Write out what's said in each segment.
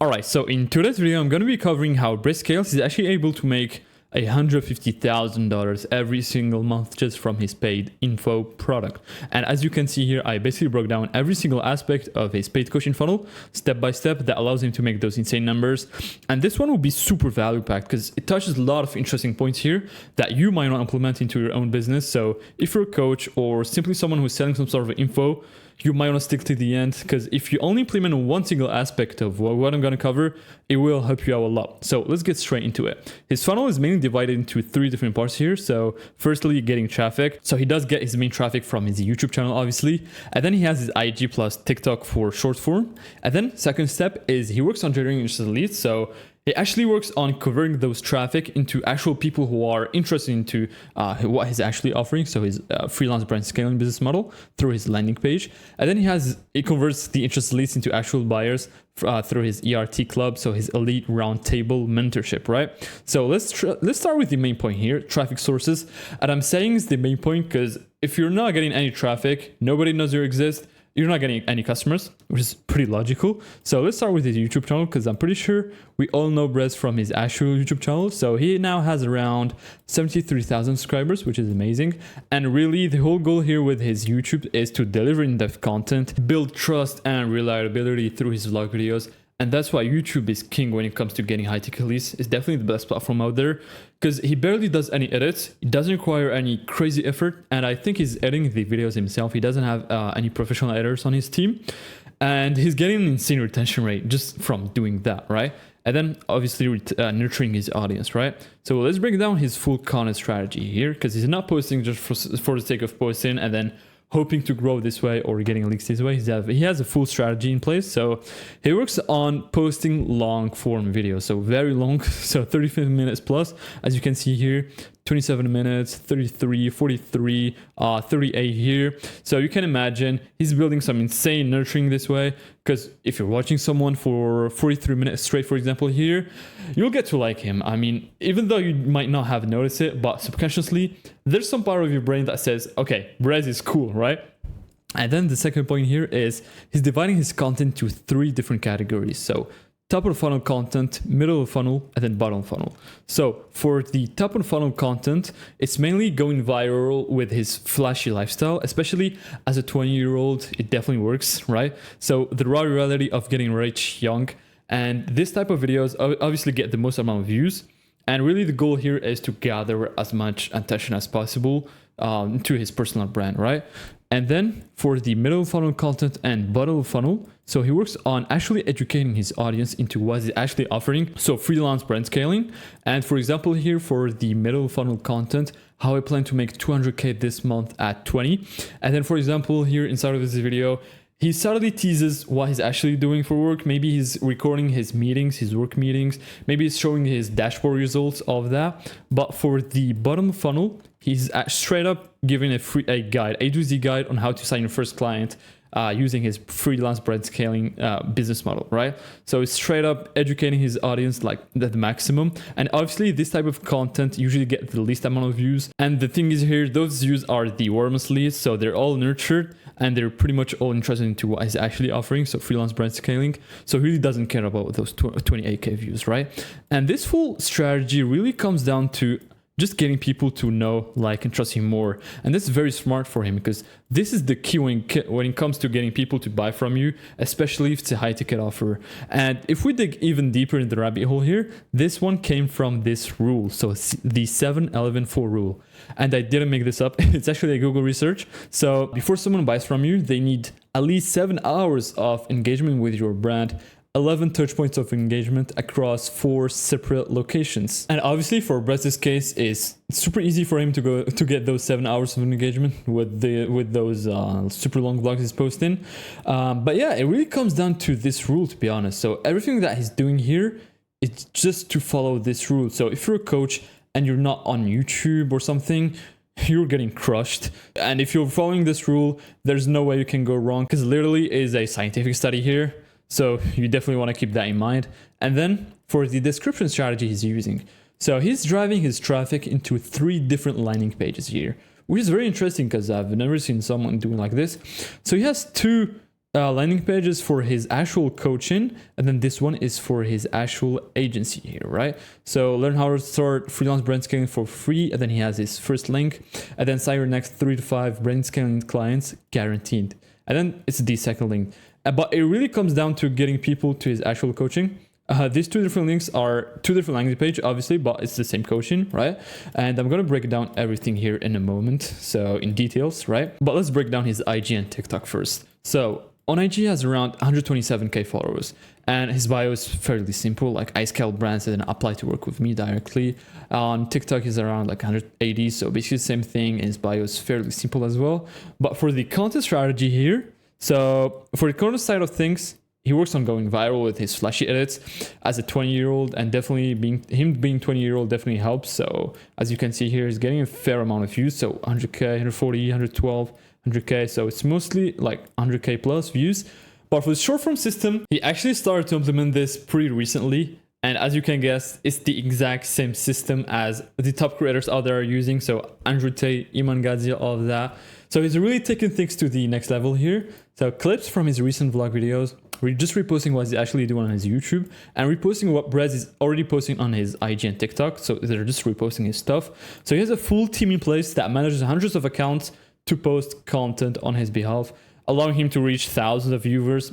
Alright, so in today's video, I'm going to be covering how Brez is actually able to make $150,000 every single month just from his paid info product. And as you can see here, I basically broke down every single aspect of his paid coaching funnel step by step that allows him to make those insane numbers. And this one will be super value packed because it touches a lot of interesting points here that you might not implement into your own business. So if you're a coach or simply someone who's selling some sort of info, you might want to stick to the end, because if you only implement one single aspect of what I'm going to cover, it will help you out a lot. So let's get straight into it. His funnel is mainly divided into three different parts here. So firstly, getting traffic. So he does get his main traffic from his YouTube channel, obviously. And then he has his IG plus TikTok for short form. And then second step is he works on generating interested leads. So it actually works on converting those traffic into actual people who are interested into what he's actually offering. So his freelance brand scaling business model through his landing page. And then he converts the interested leads into actual buyers through his ERT club. So his elite roundtable mentorship, right? So let's start with the main point here, traffic sources. And I'm saying it's the main point because if you're not getting any traffic, nobody knows you exist, you're not getting any customers, which is pretty logical. So let's start with his YouTube channel, because I'm pretty sure we all know Brez from his actual YouTube channel. So he now has around 73,000 subscribers, which is amazing. And really the whole goal here with his YouTube is to deliver in-depth content, build trust and reliability through his vlog videos. And that's why YouTube is king when it comes to getting high ticket leads. It's definitely the best platform out there because he barely does any edits. It doesn't require any crazy effort. And I think he's editing the videos himself. He doesn't have any professional editors on his team. And he's getting an insane retention rate just from doing that, right? And then obviously nurturing his audience, right? So let's break down his full content strategy here, because he's not posting just for the sake of posting and then hoping to grow this way or getting leaks this way. He has a full strategy in place. So he works on posting long form videos, so very long, so 35 minutes plus, as you can see here, 27 minutes, 33, 43, 38 here. So you can imagine he's building some insane nurturing this way, because if you're watching someone for 43 minutes straight, for example, here, you'll get to like him. I mean, even though you might not have noticed it, but subconsciously, there's some part of your brain that says, okay, Brez is cool, right? And then the second point here is he's dividing his content to three different categories. So top of the funnel content, middle of the funnel, and then bottom of the funnel. So for the top of the funnel content, it's mainly going viral with his flashy lifestyle, especially as a 20-year-old, it definitely works, right? So the raw reality of getting rich young, and this type of videos obviously get the most amount of views. And really the goal here is to gather as much attention as possible to his personal brand, right? And then for the middle funnel content and bottom funnel, so he works on actually educating his audience into what he's actually offering. So freelance brand scaling. And for example, here for the middle funnel content, how I plan to make 200K this month at 20. And then for example, here inside of this video, he subtly teases what he's actually doing for work. Maybe he's recording his meetings, his work meetings. Maybe he's showing his dashboard results of that. But for the bottom funnel, he's straight up giving a guide, A to Z guide on how to sign your first client using his freelance brand scaling business model, right? So it's straight up educating his audience like the maximum. And obviously this type of content usually get the least amount of views. And the thing is here, those views are the warmest leads. So they're all nurtured and they're pretty much all interested into what he's actually offering. So freelance brand scaling. So he really doesn't care about those 28K views, right? And this full strategy really comes down to just getting people to know, like, and trust him more. And this is very smart for him, because this is the key when it comes to getting people to buy from you, especially if it's a high ticket offer. And if we dig even deeper in the rabbit hole here, this one came from this rule. So it's the 7-11-4 rule. And I didn't make this up. It's actually a Google research. So before someone buys from you, they need at least 7 hours of engagement with your brand, 11 touch points of engagement across 4 separate locations. And obviously for Brez's case, it's super easy for him to get those 7 hours of engagement with those super long vlogs he's posting. But yeah, it really comes down to this rule, to be honest. So everything that he's doing here, it's just to follow this rule. So if you're a coach and you're not on YouTube or something, you're getting crushed. And if you're following this rule, there's no way you can go wrong, because literally is a scientific study here. So you definitely want to keep that in mind. And then for the description strategy he's using. So he's driving his traffic into 3 different landing pages here, which is very interesting because I've never seen someone doing like this. So he has 2 landing page is for his actual coaching, and then this one is for his actual agency here, right? So learn how to start freelance brand scaling for free, and then he has his first link, and then sign your next 3 to 5 brand scaling clients guaranteed. And then it's the second link. But it really comes down to getting people to his actual coaching. These two different links are two different landing pages, obviously, but it's the same coaching, right? And I'm going to break down everything here in a moment, so in details, right? But let's break down his IG and TikTok first. So on IG, he has around 127k followers, and his bio is fairly simple, like I scale brands and apply to work with me directly. On TikTok, he's around like 180, so basically the same thing. His bio is fairly simple as well. But for the content strategy here, so for the content side of things, he works on going viral with his flashy edits as a 20-year-old, and definitely being 20-year-old definitely helps. So as you can see here, he's getting a fair amount of views. So 100k, 140, 112, 100k. So it's mostly like 100k plus views. But for the short form system, he actually started to implement this pretty recently. And as you can guess, it's the exact same system as the top creators out there are using. So Andrew Tate, Iman Gadzia, all of that. So he's really taking things to the next level here. So clips from his recent vlog videos, we're just reposting what he's actually doing on his YouTube and reposting what Brez is already posting on his IG and TikTok. So they're just reposting his stuff. So he has a full team in place that manages hundreds of accounts to post content on his behalf, allowing him to reach thousands of viewers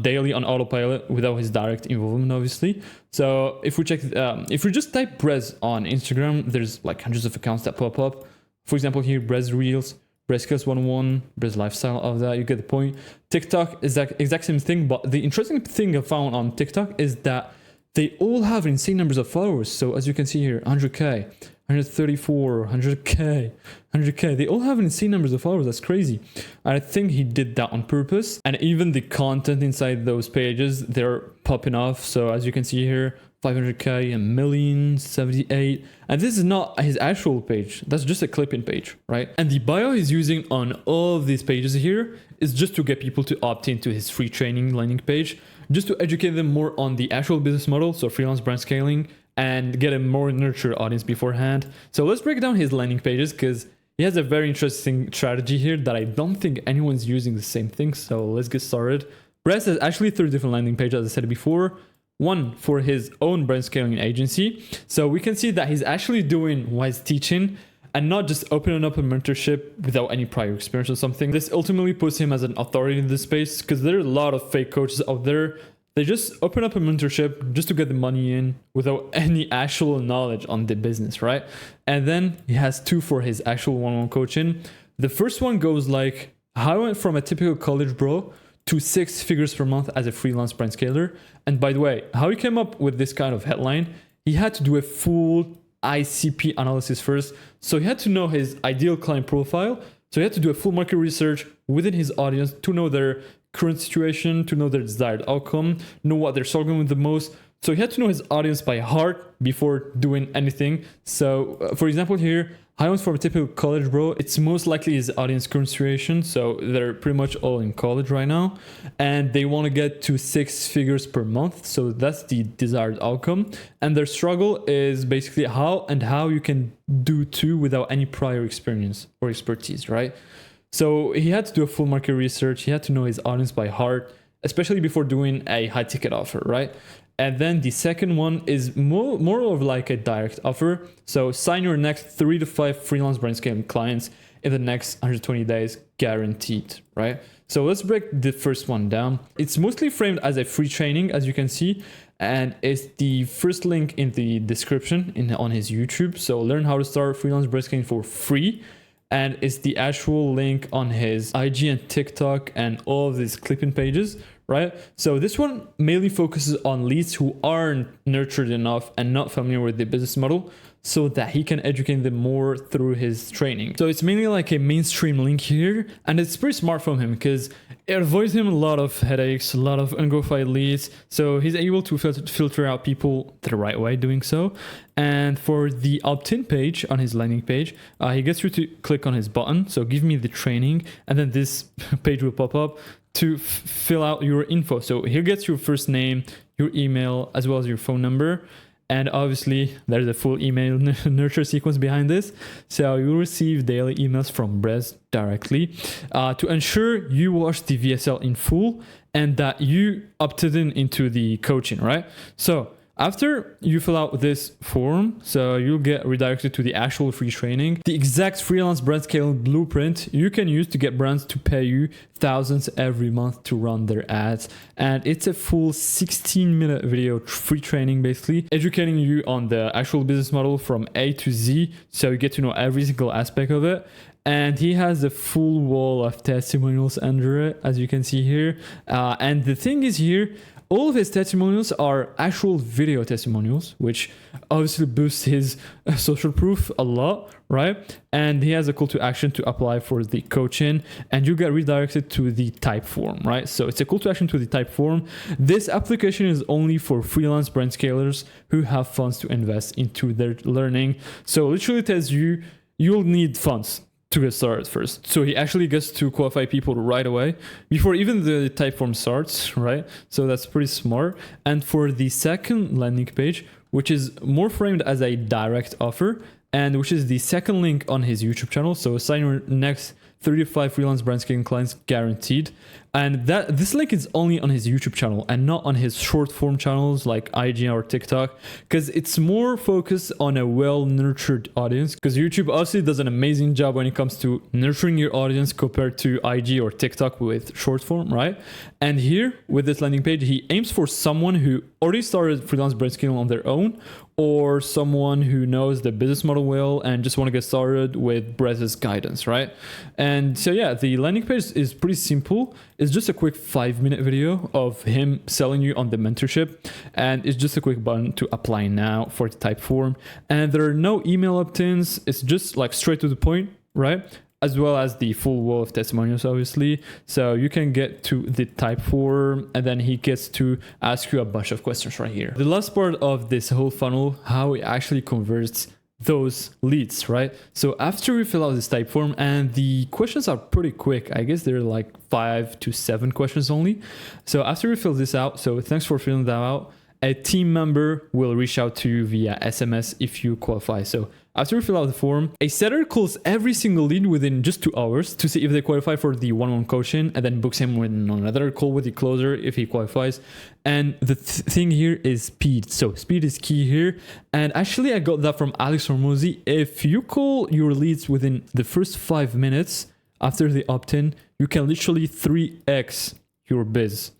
daily on autopilot without his direct involvement, obviously. So if we check, if we just type Brez on Instagram, there's like hundreds of accounts that pop up. For example, here, Brez Reels, Brez Skills 101, Brez Lifestyle, of that, you get the point. TikTok is that exact same thing, but the interesting thing I found on TikTok is that they all have insane numbers of followers. So as you can see here, 100k, 134, 100k, 100k, they all have insane numbers of followers. That's crazy. I think he did that on purpose. And even the content inside those pages, they're popping off. So as you can see here, 500k, a million, 78. And this is not his actual page. That's just a clipping page, right? And the bio he's using on all of these pages here is just to get people to opt into his free training landing page, just to educate them more on the actual business model, so freelance brand scaling, and get a more nurtured audience beforehand. So let's break down his landing pages, because he has a very interesting strategy here that I don't think anyone's using the same thing. So let's get started. Brez has actually 3 different landing pages, as I said before. One for his own brand scaling agency. So we can see that he's actually doing what he's teaching and not just opening up a mentorship without any prior experience or something. This ultimately puts him as an authority in this space, because there are a lot of fake coaches out there. They just open up a mentorship just to get the money in without any actual knowledge on the business, right? And then he has 2 for his actual one-on-one coaching. The first one goes like, how I went from a typical college bro to 6 figures per month as a freelance brand scaler. And by the way, how he came up with this kind of headline, he had to do a full ICP analysis first. So he had to know his ideal client profile. So he had to do a full market research within his audience to know their current situation, to know their desired outcome, know what they're struggling with the most. So he had to know his audience by heart before doing anything. So for example here, I went from a typical college bro. It's most likely his audience current situation. So they're pretty much all in college right now, and they want to get to 6 figures per month. So that's the desired outcome. And their struggle is basically how you can do 2 without any prior experience or expertise, right? So he had to do a full market research. He had to know his audience by heart, especially before doing a high ticket offer, right? And then the second one is more of like a direct offer. So sign your next 3 to 5 freelance brand scaling clients in the next 120 days, guaranteed, right? So let's break the first one down. It's mostly framed as a free training, as you can see, and it's the first link in the description on his YouTube. So learn how to start freelance brand scaling for free. And it's the actual link on his IG and TikTok and all of these clipping pages, right? So this one mainly focuses on leads who aren't nurtured enough and not familiar with the business model, so that he can educate them more through his training. So it's mainly like a mainstream link here, and it's pretty smart from him because it avoids him a lot of headaches, a lot of unqualified leads. So he's able to filter out people the right way doing so. And for the opt-in page on his landing page, he gets you to click on his button. So give me the training, and then this page will pop up to fill out your info. So here gets your first name, your email, as well as your phone number. And obviously there's a full email nurture sequence behind this. So you'll receive daily emails from Brez directly to ensure you watch the VSL in full and that you opted into the coaching, right? So after you fill out this form, so you'll get redirected to the actual free training, the exact freelance brand scale blueprint you can use to get brands to pay you thousands every month to run their ads. And it's a full 16-minute video free training, basically educating you on the actual business model from A to Z. So you get to know every single aspect of it. And he has a full wall of testimonials under it, as you can see here. And the thing is here, all of his testimonials are actual video testimonials, which obviously boosts his social proof a lot, right? And he has a call to action to apply for the coaching, and you get redirected to the type form, right? So it's a call to action to the type form. This application is only for freelance brand scalers who have funds to invest into their learning. So literally tells you, you'll need funds to get started first. So he actually gets to qualify people right away before even the type form starts, right? So that's pretty smart. And for the second landing page, which is more framed as a direct offer, and which is the second link on his YouTube channel. So sign your next 35 freelance brand scaling clients guaranteed. And this link is only on his YouTube channel and not on his short form channels like IG or TikTok, because it's more focused on a well-nurtured audience, because YouTube obviously does an amazing job when it comes to nurturing your audience compared to IG or TikTok with short form, right? And here with this landing page, he aims for someone who already started freelance brand scaling on their own, or someone who knows the business model well and just want to get started with Brez's guidance, right? And so yeah, the landing page is pretty simple. It's just a quick 5-minute video of him selling you on the mentorship, and it's just a quick button to apply now for the type form. And there are no email opt-ins. It's just like straight to the point, right? As well as the full wall of testimonials, obviously. So you can get to the type form, and then he gets to ask you a bunch of questions right here. The last part of this whole funnel, how it actually converts those leads, right? So after we fill out this type form, and the questions are pretty quick, I guess they're like 5 to 7 questions only. So after we fill this out, so thanks for filling that out, a team member will reach out to you via SMS if you qualify. So after we fill out the form, a setter calls every single lead within just 2 hours to see if they qualify for the one-on-one coaching, and then books him with another call with the closer if he qualifies. And the thing here is speed. So speed is key here. And actually I got that from Alex Hormozy. If you call your leads within the first 5 minutes after the opt-in, you can literally 3x your biz.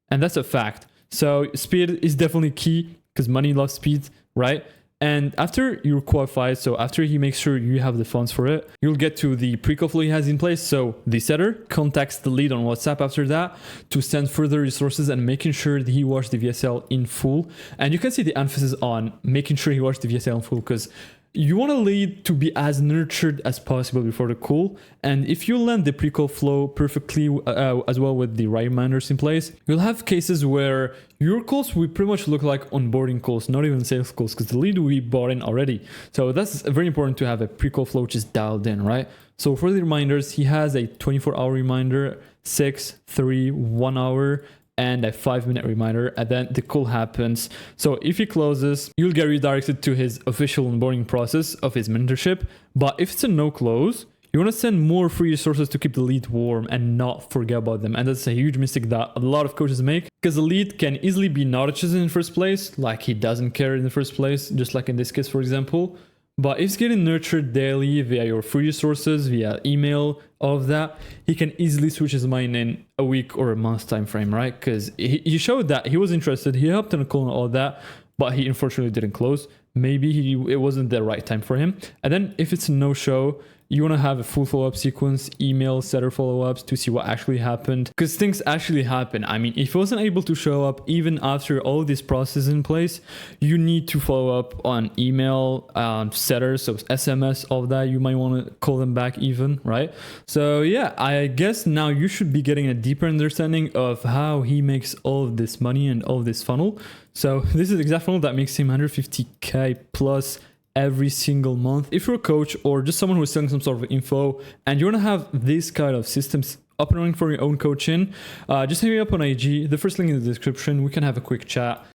And that's a fact. So speed is definitely key, because money loves speed, right? And after you're qualified, so after he makes sure you have the funds for it, you'll get to the pre-call flow he has in place. So the setter contacts the lead on WhatsApp after that to send further resources and making sure that he watched the VSL in full. And you can see the emphasis on making sure he watched the VSL in full, because you want a lead to be as nurtured as possible before the call. And if you land the pre-call flow perfectly as well with the right reminders in place, you'll have cases where your calls will pretty much look like onboarding calls, not even sales calls, because the lead will be bought in already. So that's very important to have a pre-call flow just dialed in, right? So for the reminders, he has a 24-hour reminder, 6, 3, 1 hour, and a 5-minute reminder, and then the call happens. So if he closes, you'll get redirected to his official onboarding process of his mentorship. But if it's a no close, you want to send more free resources to keep the lead warm and not forget about them. And that's a huge mistake that a lot of coaches make, because the lead can easily be not chosen in the first place, like he doesn't care in the first place, just like in this case, for example. But if it's getting nurtured daily via your free resources, via email, all of that, he can easily switch his mind in a week or a month time frame, right? Because he showed that he was interested, he helped in a call and all that, but he unfortunately didn't close. Maybe it wasn't the right time for him. And then if it's a no-show, you want to have a full follow-up sequence, email, setter follow-ups to see what actually happened, because things actually happen. I mean, if he wasn't able to show up even after all this process in place, you need to follow up on email, setters, so SMS, all that. You might want to call them back even, right? So yeah, I guess now you should be getting a deeper understanding of how he makes all of this money and all of this funnel. So this is the exact funnel that makes him 150K plus every single month. If you're a coach or just someone who's selling some sort of info and you want to have this kind of systems up and running for your own coaching, just hit me up on IG. The first link in the description. We can have a quick chat